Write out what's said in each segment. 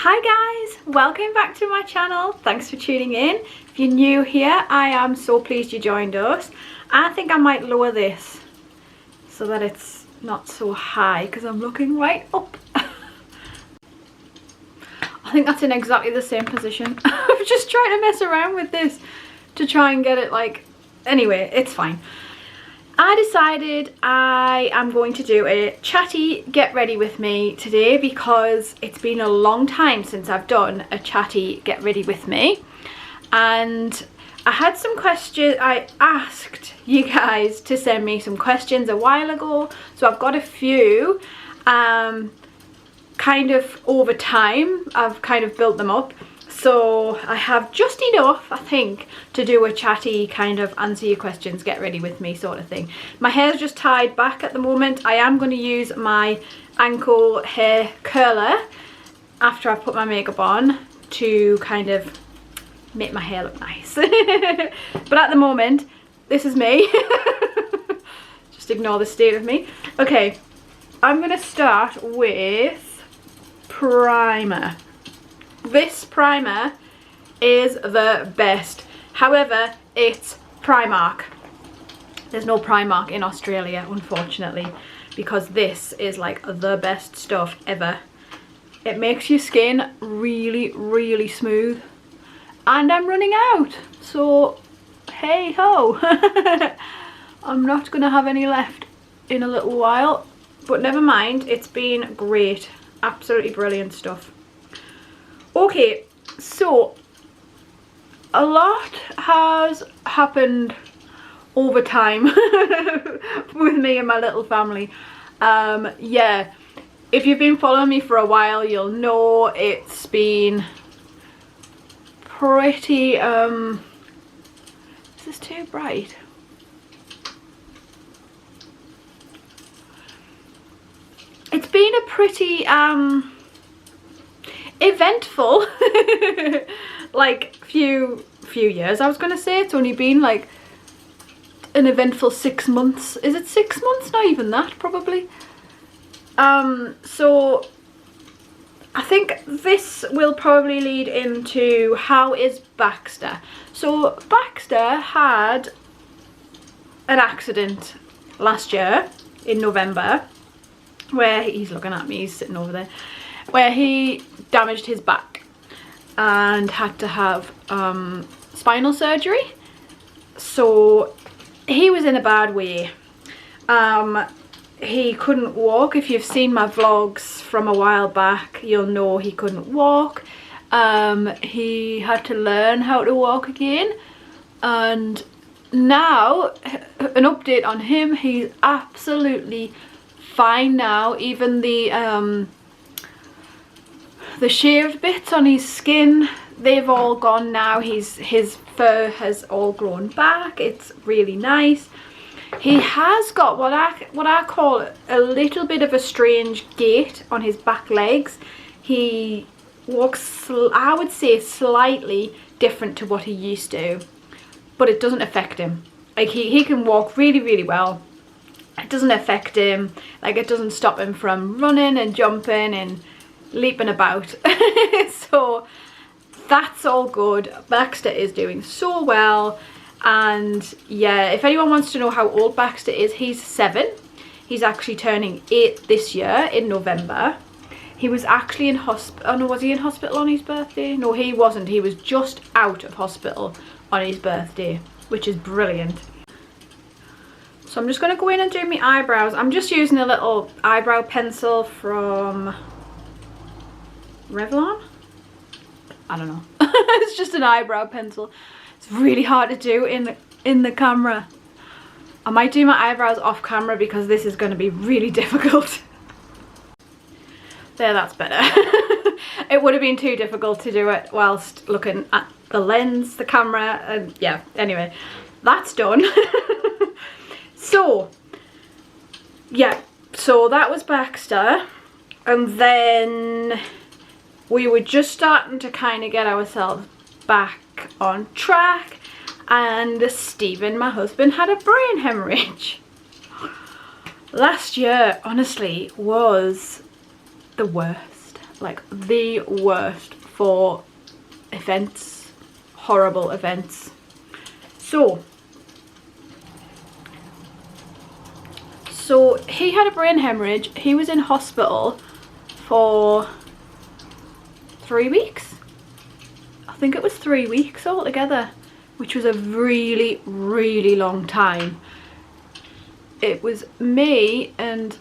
Hi guys, welcome back to my channel. Thanks for tuning in. If you're new here, I am so pleased you joined us. I think I might lower this so that it's not so high because I'm looking right up. I think that's in exactly the same position. I'm just trying to mess around with this to try and get it like, anyway, it's fine. I decided I am going to do a chatty get ready with me today because it's been a long time since I've done a chatty get ready with me, and I had some questions. I asked you guys to send me some questions a while ago, so I've got a few kind of over time. I've kind of built them up, so I have just enough, I think, to do a chatty kind of answer your questions, get ready with me sort of thing. My hair's just tied back at the moment. I am going to use my ankle hair curler after I put my makeup on to kind of make my hair look nice. But at the moment, this is me. Just ignore the state of me. Okay, I'm going to start with primer. This primer is the best. However, it's Primark. There's no Primark in Australia, unfortunately, because this is like the best stuff ever. It makes your skin really, really smooth. And I'm running out, so hey ho. I'm not gonna have any left in a little while, but never mind, it's been great. Absolutely brilliant stuff. Okay, so a lot has happened over time with me and my little family. Yeah, if you've been following me for a while, you'll know it's been pretty is this too bright? It's been a pretty eventful like few years. I was gonna say it's only been like an eventful 6 months. Is it 6 months? Not even that, probably. So I think this will probably lead into how is Baxter. So Baxter had an accident last year in November where he's looking at me, he's sitting over there, where he damaged his back and had to have spinal surgery. So he was in a bad way. He couldn't walk. If you've seen my vlogs from a while back, you'll know he couldn't walk. He had to learn how to walk again, and now an update on him, he's absolutely fine now. Even the shaved bits on his skin, they've all gone now. His fur has all grown back. It's really nice. He has got what I call a little bit of a strange gait on his back legs. He walks, I would say, slightly different to what he used to, but it doesn't affect him. Like he can walk really, really well. It doesn't affect him. Like, it doesn't stop him from running and jumping and leaping about. So that's all good. Baxter is doing so well. And yeah, if anyone wants to know how old Baxter is, he's 7. He's actually turning 8 this year in November. He was actually in hospital. Oh no, was he in hospital on his birthday? No, he wasn't. He was just out of hospital on his birthday, which is brilliant. So I'm just going to go in and do my eyebrows. I'm just using a little eyebrow pencil from Revlon. I don't know. It's just an eyebrow pencil. It's really hard to do in the camera. I might do my eyebrows off camera because this is going to be really difficult. There, that's better. It would have been too difficult to do it whilst looking at the lens, the camera, and yeah, anyway, that's done. So yeah, so that was Baxter, and then we were just starting to kind of get ourselves back on track, and Stephen, my husband, had a brain hemorrhage. Last year honestly was the worst. like the worst for events, horrible events. So he had a brain hemorrhage. He was in hospital for 3 weeks. I think it was 3 weeks altogether, which was a really, really long time. It was me and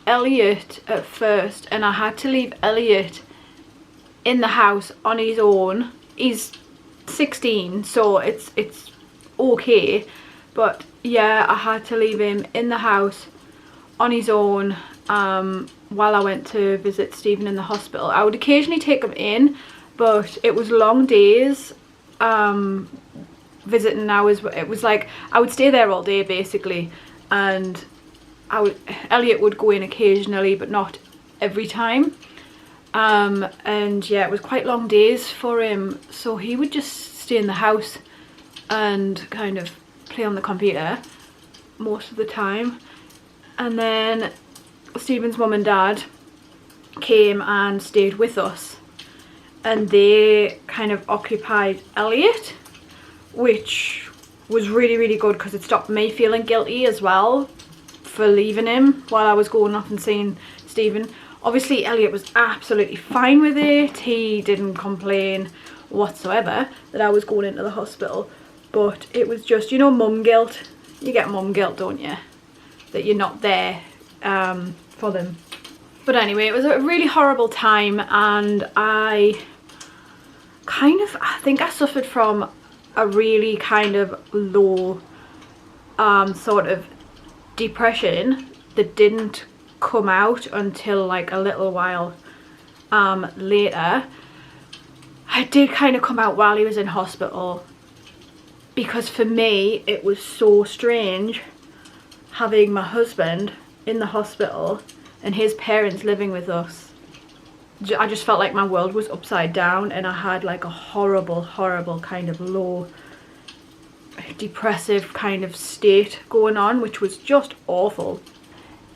Elliot at first, and I had to leave Elliot in the house on his own. He's 16, so it's okay, but yeah, I had to leave him in the house on his own while I went to visit Stephen in the hospital. I would occasionally take him in, but it was long days visiting hours. It was like I would stay there all day basically, and Elliot would go in occasionally but not every time. And yeah, it was quite long days for him, so he would just stay in the house and kind of play on the computer most of the time. And then Stephen's mum and dad came and stayed with us, and they kind of occupied Elliot, which was really, really good because it stopped me feeling guilty as well for leaving him while I was going off and seeing Stephen. Obviously Elliot was absolutely fine with it. He didn't complain whatsoever that I was going into the hospital, but it was just, you know, mum guilt. You get mum guilt, don't you, that you're not there for them. But anyway, it was a really horrible time, and I think I suffered from a really kind of low sort of depression that didn't come out until like a little while later. I did kind of come out while he was in hospital, because for me it was so strange having my husband in the hospital and his parents living with us. I just felt like my world was upside down, and I had like a horrible kind of low depressive kind of state going on, which was just awful.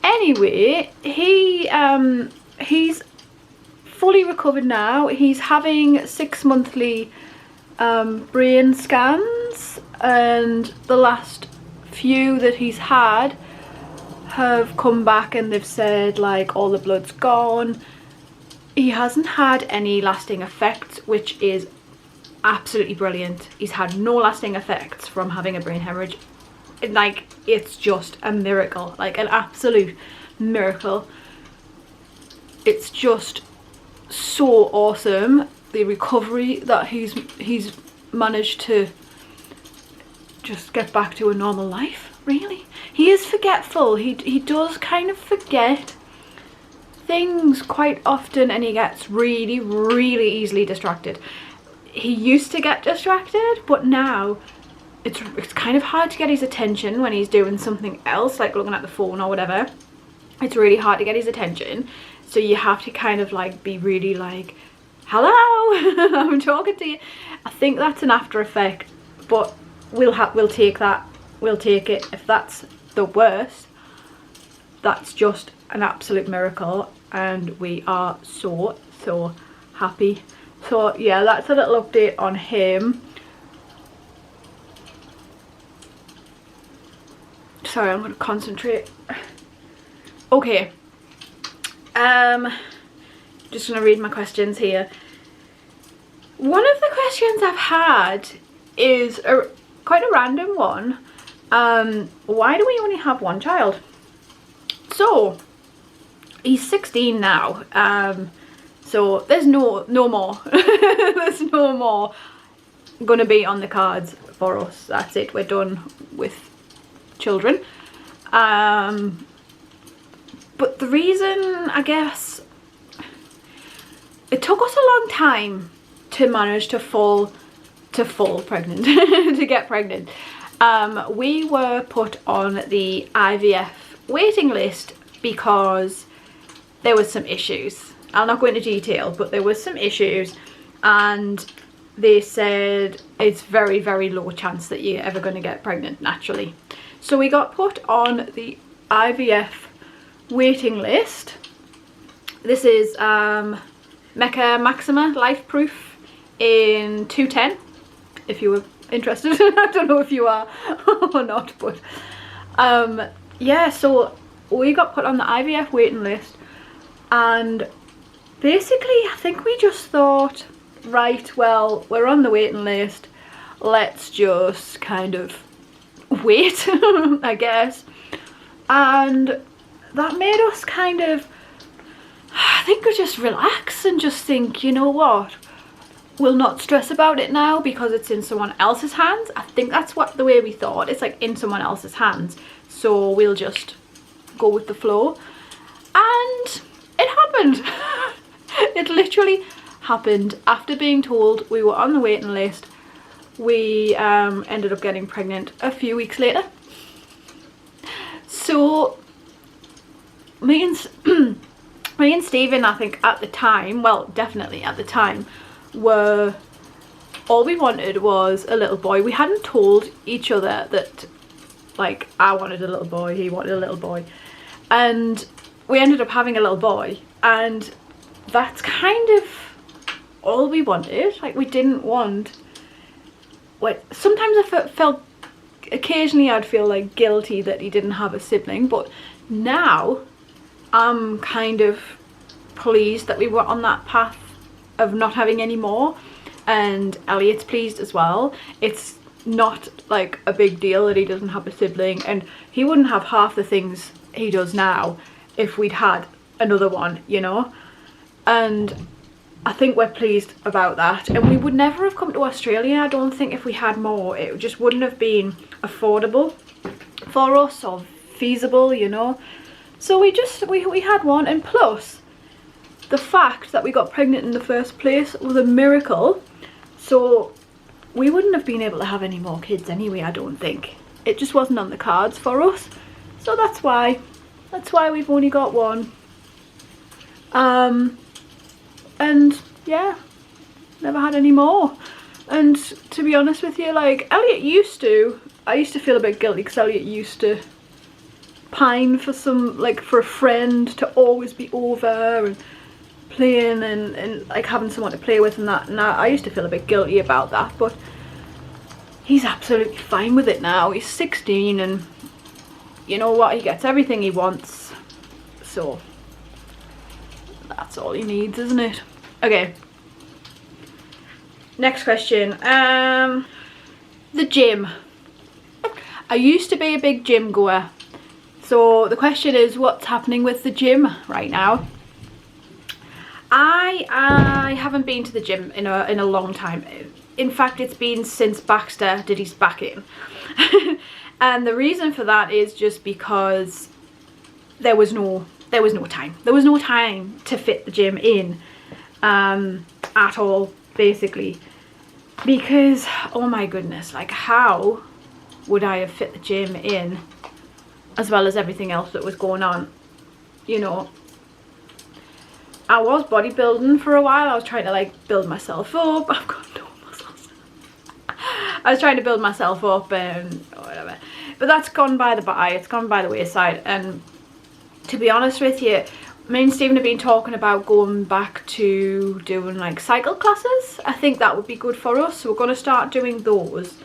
Anyway, he's fully recovered now. He's having 6 monthly brain scans, and the last few that he's had have come back and they've said like all the blood's gone. He hasn't had any lasting effects, which is absolutely brilliant. He's had no lasting effects from having a brain hemorrhage. Like, it's just a miracle, like an absolute miracle. It's just so awesome, the recovery that he's managed to just get back to a normal life, really. He is forgetful. He does kind of forget things quite often, and he gets really, really easily distracted. He used to get distracted, but now it's kind of hard to get his attention when he's doing something else, like looking at the phone or whatever. It's really hard to get his attention, so you have to kind of like be really like, hello, I'm talking to you. I think that's an after effect, but we'll take that. We'll take it. If that's the worst, that's just an absolute miracle, and we are so happy. So yeah, that's a little update on him. Sorry, I'm going to concentrate. Okay, just going to read my questions here. One of the questions I've had is quite a random one. Why do we only have one child? So he's 16 now, so there's no more there's no more gonna be on the cards for us. That's it, we're done with children. But the reason, I guess, it took us a long time to manage to fall pregnant to get pregnant. We were put on the IVF waiting list because there was some issues. I'll not go into detail, but there was some issues, and they said it's very, very low chance that you're ever going to get pregnant naturally. So we got put on the IVF waiting list. This is Mecca Maxima Life Proof in 210, if you were interested. I don't know if you are or not, but yeah, so we got put on the IVF waiting list, and basically I think we just thought, right, well, we're on the waiting list, let's just kind of wait, I guess. And that made us kind of, I think, we just relax and just think, you know what, we'll not stress about it now because it's in someone else's hands. I think that's what the way we thought. It's like in someone else's hands, so we'll just go with the flow. And it happened. It literally happened. After being told we were on the waiting list, we ended up getting pregnant a few weeks later. So me and Stephen, I think at the time, well, definitely at the time, were, all we wanted was a little boy. We hadn't told each other that, like, I wanted a little boy, he wanted a little boy, and we ended up having a little boy, and that's kind of all we wanted. Like, we didn't want, what, sometimes I felt, occasionally I'd feel like guilty that he didn't have a sibling, but now I'm kind of pleased that we were on that path of not having any more, and Elliot's pleased as well. It's not like a big deal that he doesn't have a sibling, and he wouldn't have half the things he does now if we'd had another one, you know. And I think we're pleased about that, and we would never have come to Australia, I don't think, if we had more. It just wouldn't have been affordable for us or feasible, you know. So we had one, and plus the fact that we got pregnant in the first place was a miracle. So we wouldn't have been able to have any more kids anyway, I don't think. It just wasn't on the cards for us. So that's why we've only got one. And yeah, never had any more. And to be honest with you, like, Elliot I used to feel a bit guilty because Elliot used to pine for for a friend to always be over and playing and like having someone to play with and that, and I used to feel a bit guilty about that, but he's absolutely fine with it now. He's 16, and you know what, he gets everything he wants, so that's all he needs, isn't it? Okay, next question. The gym. I used to be a big gym goer, so the question is, what's happening with the gym right now? I haven't been to the gym in a long time. In fact, it's been since Baxter did his back in. And the reason for that is just because there was no time. There was no time to fit the gym in at all, basically. Because, oh my goodness, like, how would I have fit the gym in as well as everything else that was going on, you know? I was bodybuilding for a while. I was trying to like build myself up. I've got no muscles. I was trying to build myself up and whatever, but that's gone by the by. It's gone by the wayside. And to be honest with you, me and Stephen have been talking about going back to doing like cycle classes. I think that would be good for us, so we're going to start doing those.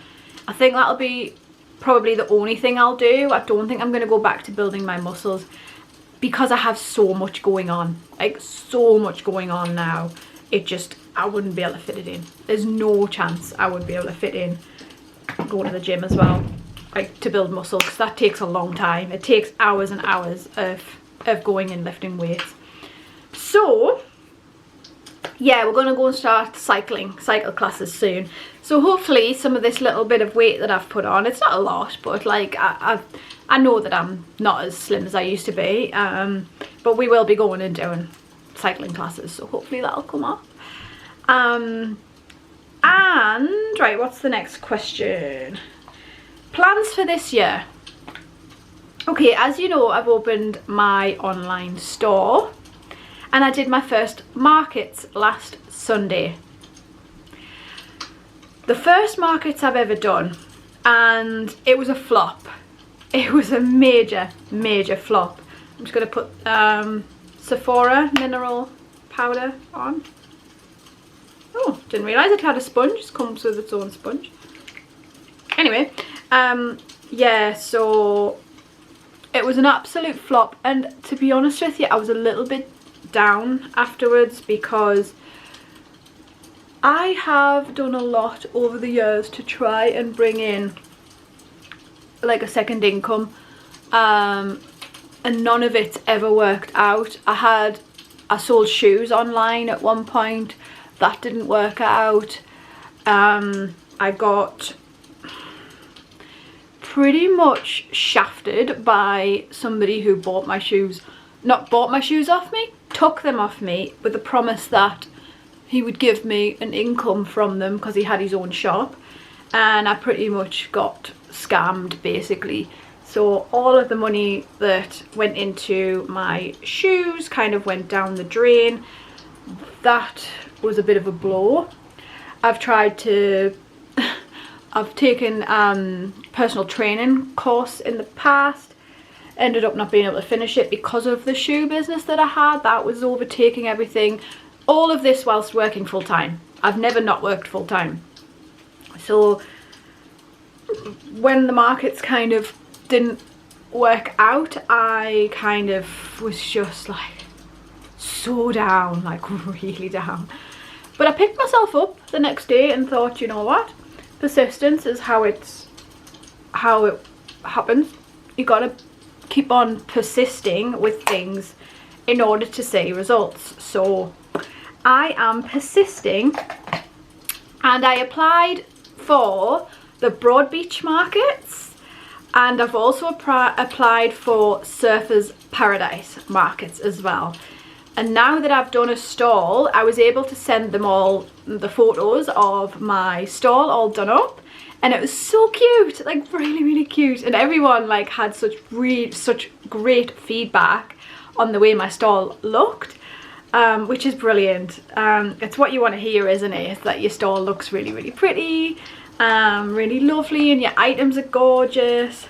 I think that'll be probably the only thing I'll do. I don't think I'm going to go back to building my muscles, because I have so much going on, like so much going on now. It just, I wouldn't be able to fit it in. There's no chance I would be able to fit in going to the gym as well, like to build muscle, because that takes a long time. It takes hours and hours of going and lifting weights. So yeah, we're gonna go and start cycle classes soon. So hopefully some of this little bit of weight that I've put on, it's not a lot, but like I know that I'm not as slim as I used to be, but we will be going and doing cycling classes, so hopefully that'll come off. And right, what's the next question? Plans for this year. Okay, as you know, I've opened my online store, and I did my first markets last Sunday. The first markets I've ever done, and it was a flop. It was a major flop. I'm just going to put Sephora mineral powder on. Oh, didn't realise it had a sponge. It comes with its own sponge. Anyway, yeah, so it was an absolute flop, and to be honest with you, I was a little bit down afterwards because I have done a lot over the years to try and bring in like a second income, and none of it's ever worked out. I sold shoes online at one point. That didn't work out. I got pretty much shafted by somebody who bought my shoes, not bought my shoes off me, took them off me with the promise that he would give me an income from them because he had his own shop, and I pretty much got scammed basically. So all of the money that went into my shoes kind of went down the drain. That was a bit of a blow. I've tried to I've taken personal training course in the past, ended up not being able to finish it because of the shoe business that I had. That was overtaking everything. All of this whilst working full-time. I've never not worked full-time. So when the markets kind of didn't work out, I kind of was just like so down, like really down. But I picked myself up the next day and thought, you know what, persistence is how it happens. You gotta keep on persisting with things in order to see results. So I am persisting, and I applied for the Broadbeach markets, and I've also applied for Surfers Paradise markets as well. And now that I've done a stall, I was able to send them all the photos of my stall all done up, and it was so cute, like really cute, and everyone like had such great feedback on the way my stall looked, which is brilliant. It's what you want to hear, isn't it? It's that your stall looks really pretty, really lovely, and your items are gorgeous.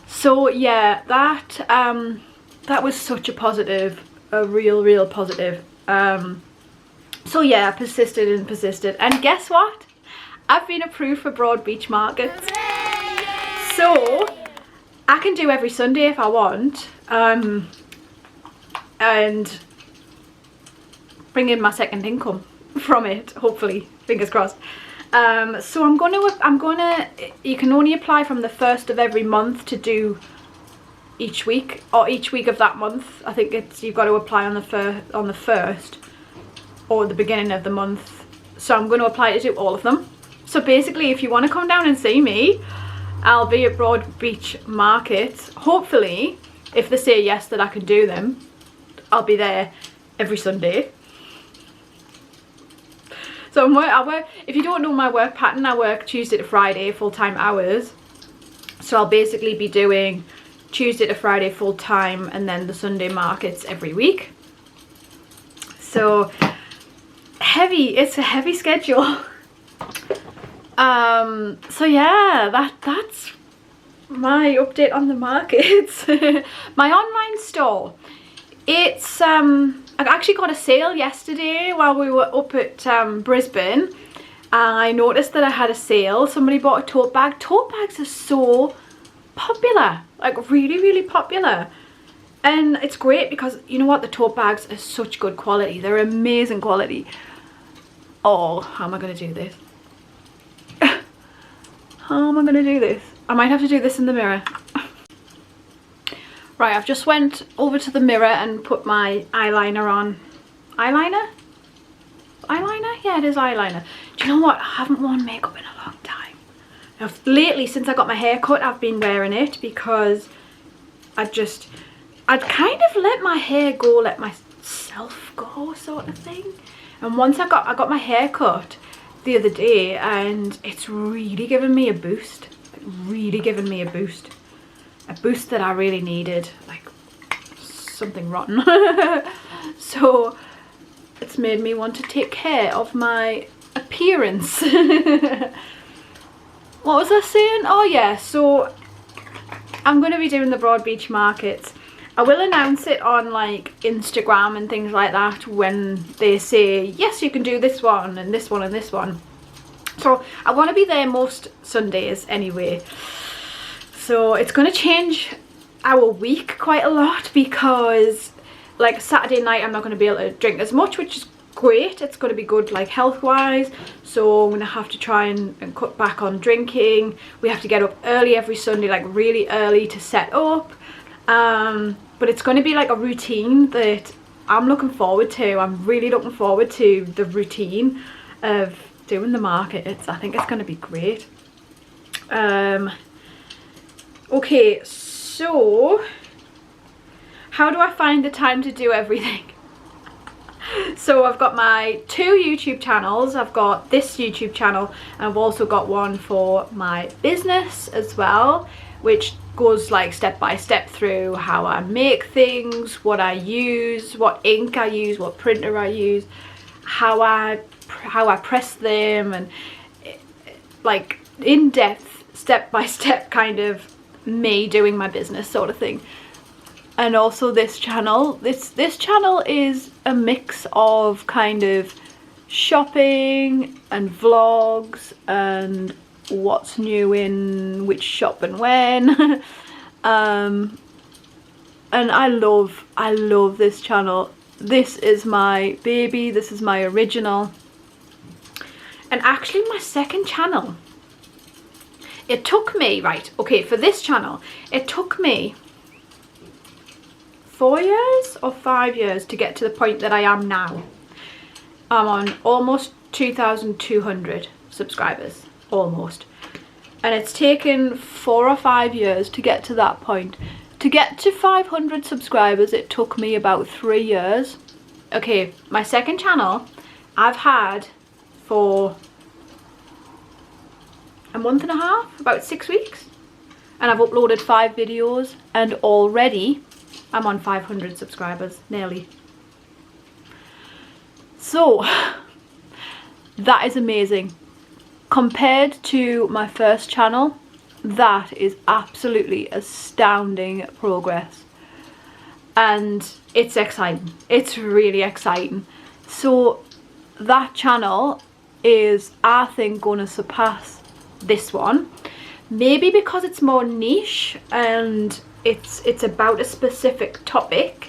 So yeah, that was such a positive, a real positive. So yeah, I persisted and persisted, and guess what? I've been approved for Broadbeach markets. So I can do every Sunday if I want, and bring in my second income from it, hopefully, fingers crossed. So I'm gonna you can only apply from the 1st of every month to do each week, or each week of that month. I think it's, you've got to apply on the 1st or the beginning of the month. So I'm going to apply to do all of them. So basically, if you want to come down and see me, I'll be at Broadbeach markets. Hopefully, if they say yes that I can do them, I'll be there every Sunday. So I work, if you don't know my work pattern, I work Tuesday to Friday full-time hours. So I'll basically be doing Tuesday to Friday full-time, and then the Sunday markets every week. So it's a heavy schedule. So yeah, that's my update on the markets. My online store, it's I actually got a sale yesterday while we were up at Brisbane. I noticed that I had a sale. Somebody bought a tote bag. Tote bags are so popular, like really popular, and it's great because you know what, the tote bags are such good quality. They're amazing quality. Oh, how am I going to do this? How am I going to do this? I might have to do this in the mirror. Right, I've just went over to the mirror and put my eyeliner on. Eyeliner? Yeah, it is eyeliner. Do you know what? I haven't worn makeup in a long time. Lately, since I got my hair cut, I've been wearing it because I'd kind of let my hair go, let myself go, sort of thing. And once I got my hair cut the other day, and it's really given me a boost. Really given me a boost. A boost that I really needed, like something rotten. So it's made me want to take care of my appearance. What was I saying? Oh yeah, so I'm going to be doing the Broadbeach markets, I will announce it on like Instagram and things like that when they say, yes, you can do this one and this one and this one. So I want to be there most Sundays anyway. So it's going to change our week quite a lot, because like Saturday night I'm not going to be able to drink as much, which is great. It's going to be good like health wise, so I'm going to have to try and cut back on drinking. We have to get up early every Sunday, like really early, to set up. But it's going to be like a routine that I'm looking forward to. I'm really looking forward to the routine of doing the markets. I think it's going to be great. Okay, so how do I find the time to do everything? So I've got my 2 YouTube channels. I've got this YouTube channel, and I've also got one for my business as well, which goes like step by step through how I make things, what I use, what ink I use, what printer I use, how I press them, and like in depth, step by step kind of me doing my business sort of thing. And also this channel, this channel is a mix of kind of shopping and vlogs and what's new in which shop and when. And I love this channel. This is my baby, this is my original. And actually my second channel, it took me, right, okay, for this channel, it took me 4 years or 5 years to get to the point that I am now. I'm on almost 2,200 subscribers, almost. And it's taken 4 or 5 years to get to that point. To get to 500 subscribers, it took me about 3 years. Okay, my second channel, I've had for a month and a half, about 6 weeks. And I've uploaded 5 videos, and already I'm on 500 subscribers, nearly. So, that is amazing. Compared to my first channel, that is absolutely astounding progress. And it's exciting. It's really exciting. So that channel is, I think, going to surpass this one. Maybe because it's more niche and it's about a specific topic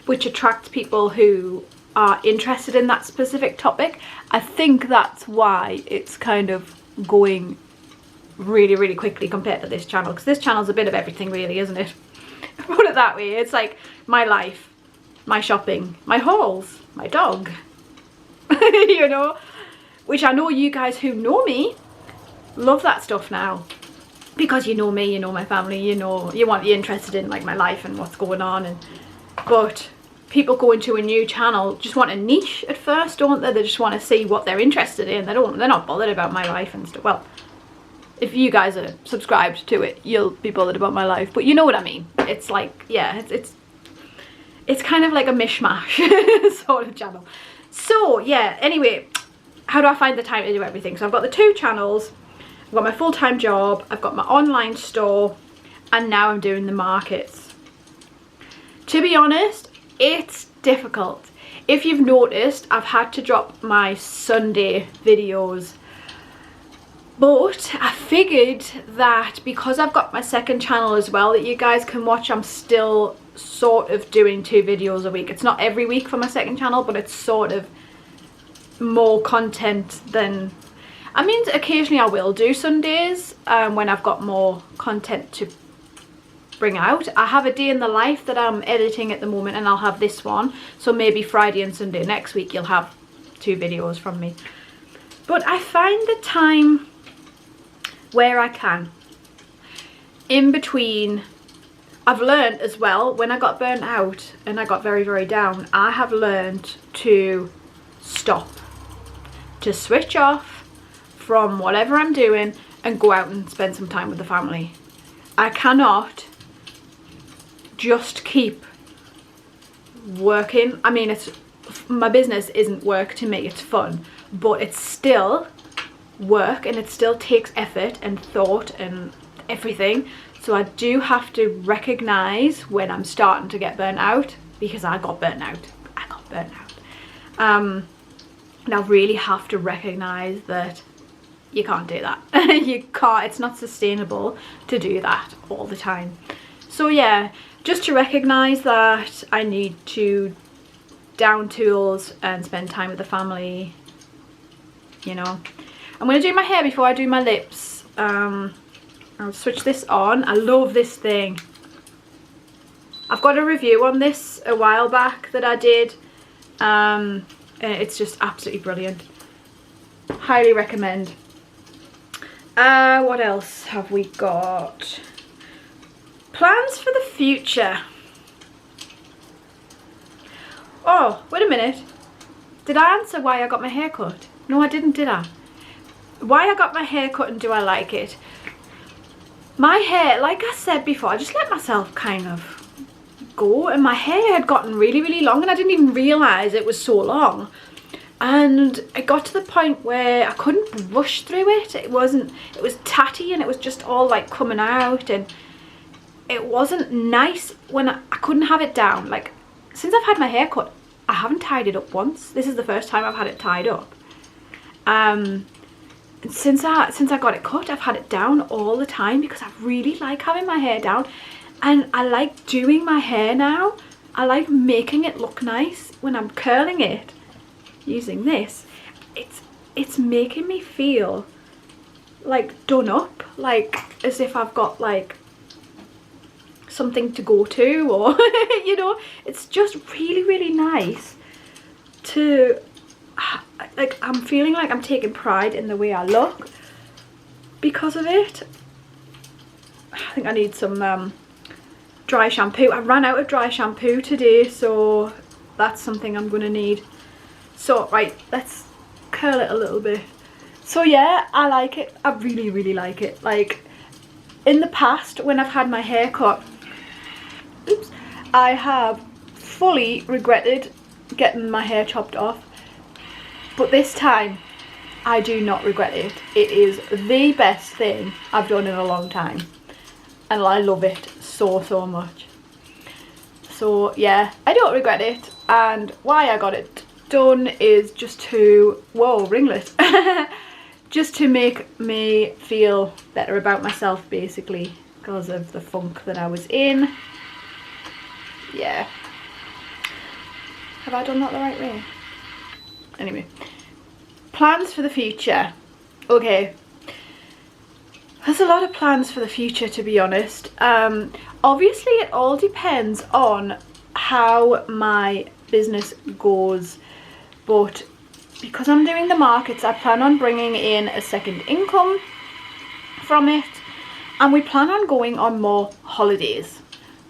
which attracts people who are interested in that specific topic. I think that's why it's kind of going really, really quickly compared to this channel, because this channel's a bit of everything really, isn't it? Put it that way. It's like my life, my shopping, my hauls, my dog, you know, which I know you guys who know me love that stuff now, because you know me, you know my family, you know, you're interested in like my life and what's going on. And but people go into a new channel just want a niche at first, don't they? They just want to see what they're interested in. They're not bothered about my life and stuff. Well, if you guys are subscribed to it, you'll be bothered about my life, but you know what I mean. It's like, yeah, it's kind of like a mishmash sort of channel. So yeah, anyway, how do I find the time to do everything? So I've got the 2 channels, I've got my full-time job, I've got my online store, and now I'm doing the markets. To be honest, it's difficult. If you've noticed, I've had to drop my Sunday videos, but I figured that because I've got my second channel as well that you guys can watch, I'm still sort of doing 2 videos a week. It's not every week for my second channel, but it's sort of more content than, I mean, occasionally I will do Sundays when I've got more content to bring out. I have a day in the life that I'm editing at the moment, and I'll have this one, so maybe Friday and Sunday next week you'll have 2 videos from me. But I find the time where I can in between. I've learned as well, when I got burnt out and I got very, very down, I have learned to stop, to switch off from whatever I'm doing and go out and spend some time with the family. I cannot just keep working. I mean, it's, my business isn't work to me, it's fun, but it's still work, and it still takes effort and thought and everything. So I do have to recognise when I'm starting to get burnt out, because I got burnt out. And I really have to recognise that you can't do that. You can't, it's not sustainable to do that all the time. So yeah, just to recognise that I need to down tools and spend time with the family, you know. I'm going to do my hair before I do my lips. I'll switch this on. I love this thing. I've got a review on this a while back that I did. It's just absolutely brilliant. Highly recommend. What else have we got? Plans for the future. Oh, wait a minute. Did I answer why I got my hair cut? No, I didn't, did I? Why I got my hair cut and do I like it? My hair, like I said before, I just let myself kind of go, and my hair had gotten really, really long, and I didn't even realise it was so long. And it got to the point where I couldn't brush through it. It was tatty, and it was just all like coming out, and it wasn't nice when I couldn't have it down. Like, since I've had my hair cut, I haven't tied it up once. This is the first time I've had it tied up. Since I got it cut, I've had it down all the time because I really like having my hair down, and I like doing my hair now. I like making it look nice when I'm curling it using this. It's making me feel like done up, like as if I've got like something to go to, or you know, it's just really, really nice to, like, I'm feeling like I'm taking pride in the way I look because of it. I think I need some dry shampoo. I ran out of dry shampoo today, so that's something I'm gonna need. So right, let's curl it a little bit. So yeah, I like it. I really, really like it. Like, in the past when I've had my hair cut, oops, I have fully regretted getting my hair chopped off. But this time, I do not regret it. It is the best thing I've done in a long time. And I love it so, so much. So yeah, I don't regret it. And why I got it done is just to, whoa, ringlet. Just to make me feel better about myself, basically, because of the funk that I was in. Yeah. Have I done that the right way? Anyway, plans for the future. Okay, there's a lot of plans for the future, to be honest. Obviously it all depends on how my business goes, but because I'm doing the markets, I plan on bringing in a second income from it, and we plan on going on more holidays.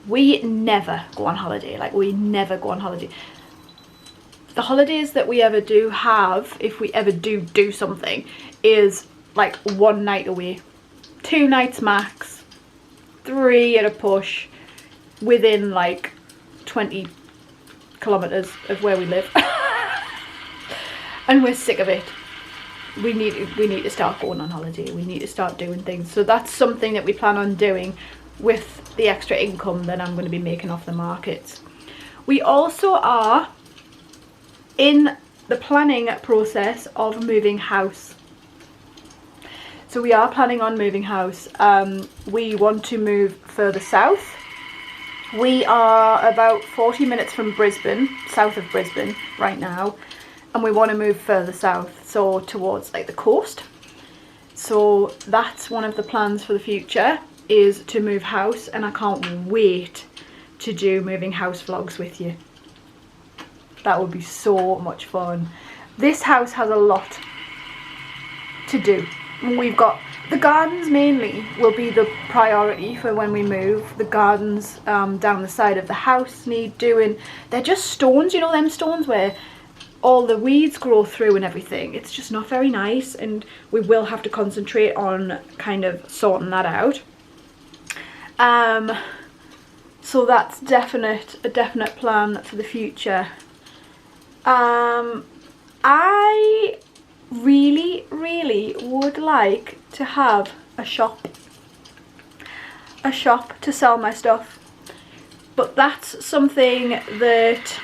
We never go on holiday, like we never go on holiday. The holidays that we ever do have, if we ever do something, is like 1 night away, 2 nights max, 3 at a push, within like 20 kilometers of where we live. And we're sick of it. We need to start going on holiday. We need to start doing things. So that's something that we plan on doing with the extra income that I'm going to be making off the markets. We also are in the planning process of moving house. So we are planning on moving house. We want to move further south. We are about 40 minutes from Brisbane, south of Brisbane right now, and we want to move further south, so towards like the coast. So that's one of the plans for the future, is to move house, and I can't wait to do moving house vlogs with you. That would be so much fun. This house has a lot to do. We've got the gardens, mainly will be the priority for when we move. The gardens down the side of the house need doing. They're just stones, you know, them stones where all the weeds grow through and everything. It's just not very nice, and we will have to concentrate on kind of sorting that out. So that's a definite plan for the future. I really would like to have a shop. a shop to sell my stuff, but that's something that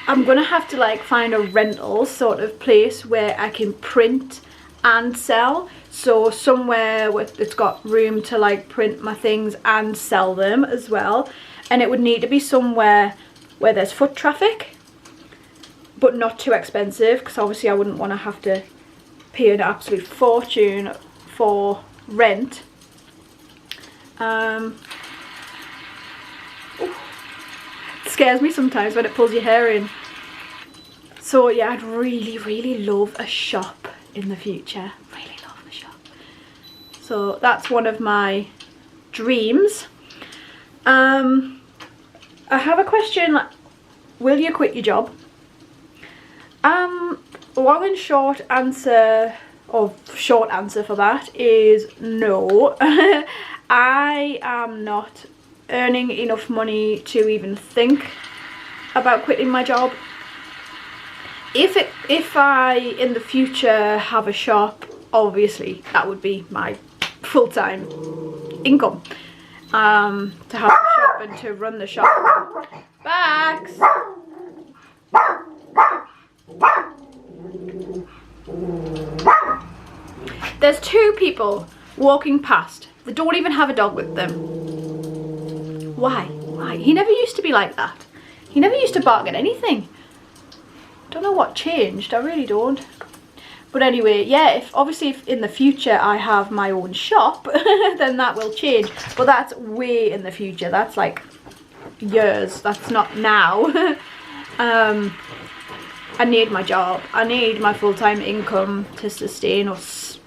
I'm gonna have to like find a rental sort of place where I can print and sell. So somewhere with it's got room to like print my things and sell them as well. And it would need to be somewhere where there's foot traffic, but not too expensive, because obviously I wouldn't want to have to pay an absolute fortune for rent. It scares me sometimes when it pulls your hair in. So yeah, I'd really love a shop in the future. Really love a shop. So that's one of my dreams. I have a question, like, will you quit your job? Long and short answer, or short answer for that is no. I am not earning enough money to even think about quitting my job. If I in the future have a shop, obviously that would be my full-time income, to have a shop and to run the shop. Bax! There's two people walking past. They don't even have a dog with them. Why? He never used to be like that. He never used to bark at anything. Don't know what changed, I really don't. But anyway, yeah, if in the future I have my own shop, then that will change. But that's way in the future. That's like years. That's not now. I need my job. I need my full-time income to sustain us,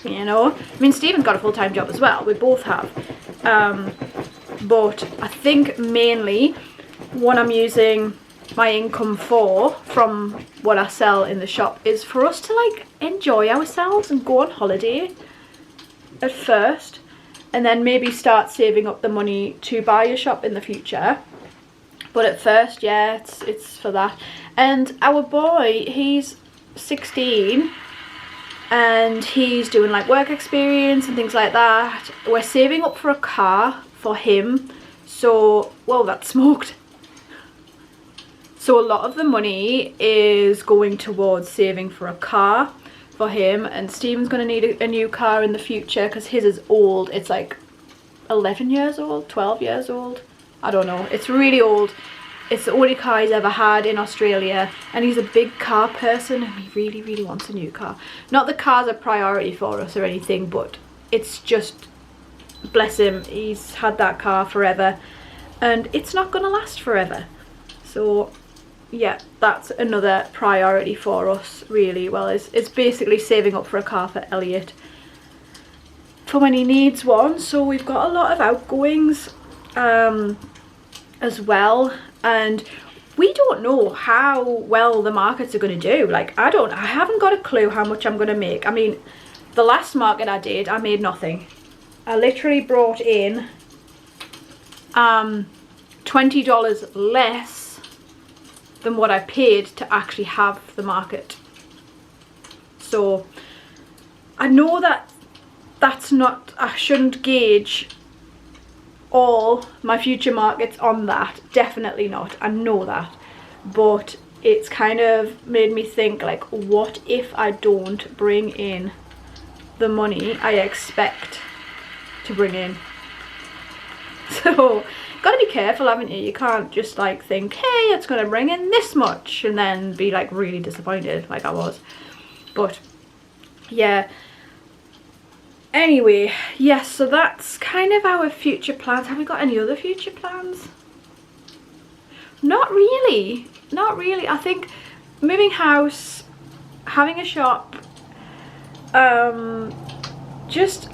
you know. I mean, Stephen's got a full-time job as well. We both have. But I think mainly what I'm using my income for, from what I sell in the shop, is for us to like enjoy ourselves and go on holiday at first, and then maybe start saving up the money to buy a shop in the future. But at first, yeah, it's for that. And our boy, he's 16 and he's doing like work experience and things like that. We're saving up for a car for him. So, whoa, that's smoked. So a lot of the money is going towards saving for a car for him, and Stephen's going to need a new car in the future because his is old. It's like 11 years old, 12 years old. I don't know. It's really old. It's the only car he's ever had in Australia, and he's a big car person and he really wants a new car. Not that car's a priority for us or anything, but it's just, bless him, he's had that car forever and it's not going to last forever. So yeah, that's another priority for us, really. Well, it's basically saving up for a car for Elliot for when he needs one. So we've got a lot of outgoings as well, and we don't know how well the markets are going to do. Like, I haven't got a clue how much I'm going to make. I mean, the last market I did, I made nothing. I literally brought in $20 less than what I paid to actually have the market. So I know that that's not, I shouldn't gauge all my future markets on that. Definitely not. I know that. But it's kind of made me think, like, what if I don't bring in the money I expect to bring in? So gotta be careful, haven't you? You can't just like think, hey, it's gonna bring in this much, and then be like really disappointed like I was. But yeah, anyway, yes, so that's kind of our future plans. Have we got any other future plans? Not really, not really. I think moving house, having a shop, just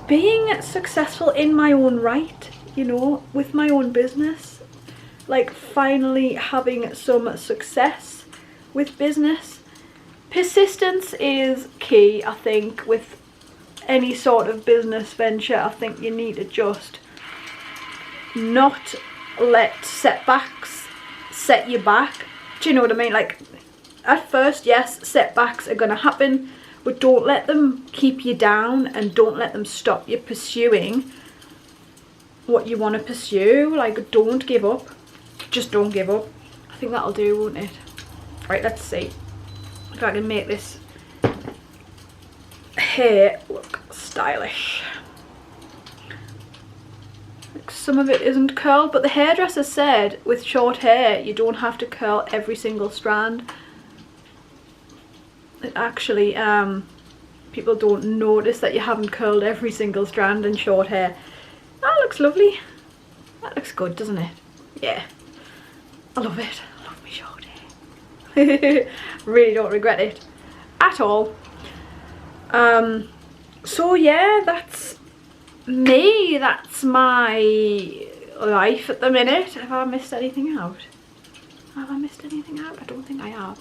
being successful in my own right, you know, with my own business, like finally having some success with business. Persistence is key, I think, with any sort of business venture. I think you need to just not let setbacks set you back. Do you know what I mean? Like, at first, yes, setbacks are going to happen but don't let them keep you down, and don't let them stop you pursuing what you want to pursue. Like, don't give up. Just don't give up. I think that'll do, won't it? Right, let's see if I can make this hair look stylish. Some of it isn't curled, but the hairdresser said with short hair you don't have to curl every single strand. It actually people don't notice that you haven't curled every single strand in short hair. That looks lovely. That looks good, doesn't it? Yeah, I love it. I love me short hair. Really don't regret it at all. So yeah, that's me. That's my life at the minute. Have I missed anything out? Have I missed anything out? I don't think I have.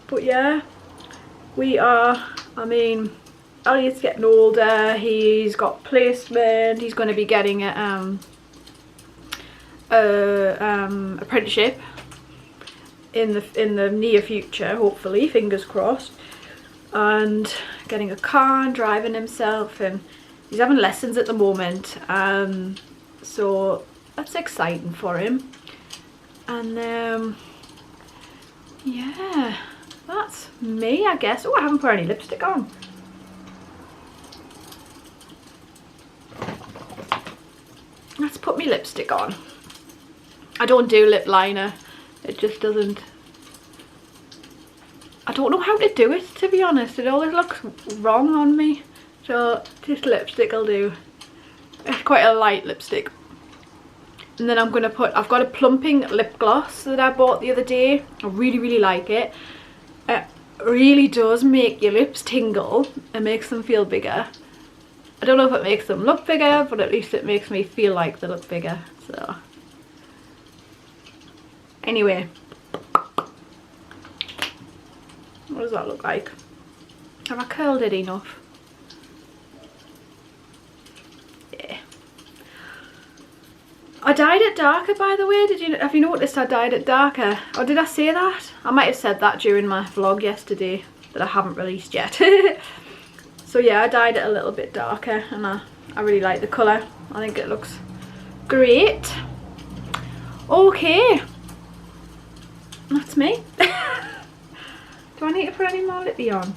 But yeah, we are, I mean, Elliot's getting older, he's got placement, he's going to be getting a apprenticeship in the near future, hopefully, fingers crossed, and getting a car and driving himself, and he's having lessons at the moment, so that's exciting for him. And yeah, that's me, I guess. Oh, I haven't put any lipstick on. Let's put my lipstick on. I don't do lip liner. It just doesn't. I don't know how to do it, to be honest. It always looks wrong on me. So this lipstick will do. It's quite a light lipstick. And then I'm going to put, I've got a plumping lip gloss that I bought the other day. I really, really like it. It really does make your lips tingle. It makes them feel bigger. I don't know if it makes them look bigger, but at least it makes me feel like they look bigger. So anyway, what does that look like? Have I curled it enough? Yeah. I dyed it darker, by the way. Have you noticed I dyed it darker? Or did I say that? I might have said that during my vlog yesterday that I haven't released yet. So yeah, I dyed it a little bit darker, and I really like the colour. I think it looks great. Okay, that's me. Do I need to put any more lippy on?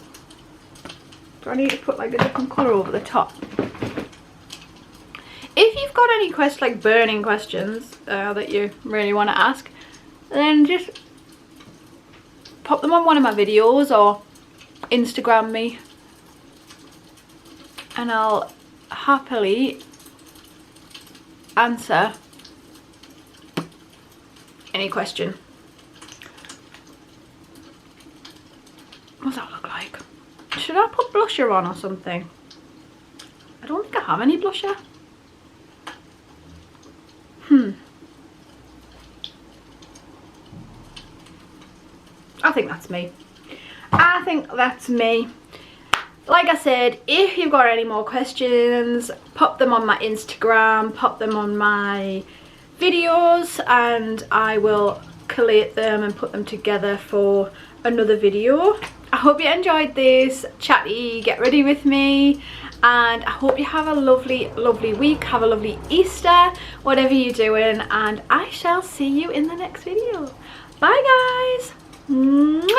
Do I need to put like a different colour over the top? If you've got any like burning questions that you really want to ask, then just pop them on one of my videos or Instagram me, and I'll happily answer any question. What does that look like? Should I put blusher on or something? I don't think I have any blusher. I think that's me. I think that's me. Like I said, if you've got any more questions, pop them on my Instagram, pop them on my videos, and I will collate them and put them together for another video. I hope you enjoyed this chatty get ready with me, and I hope you have a lovely, lovely week. Have a lovely Easter, whatever you're doing, and I shall see you in the next video. Bye guys. Mwah.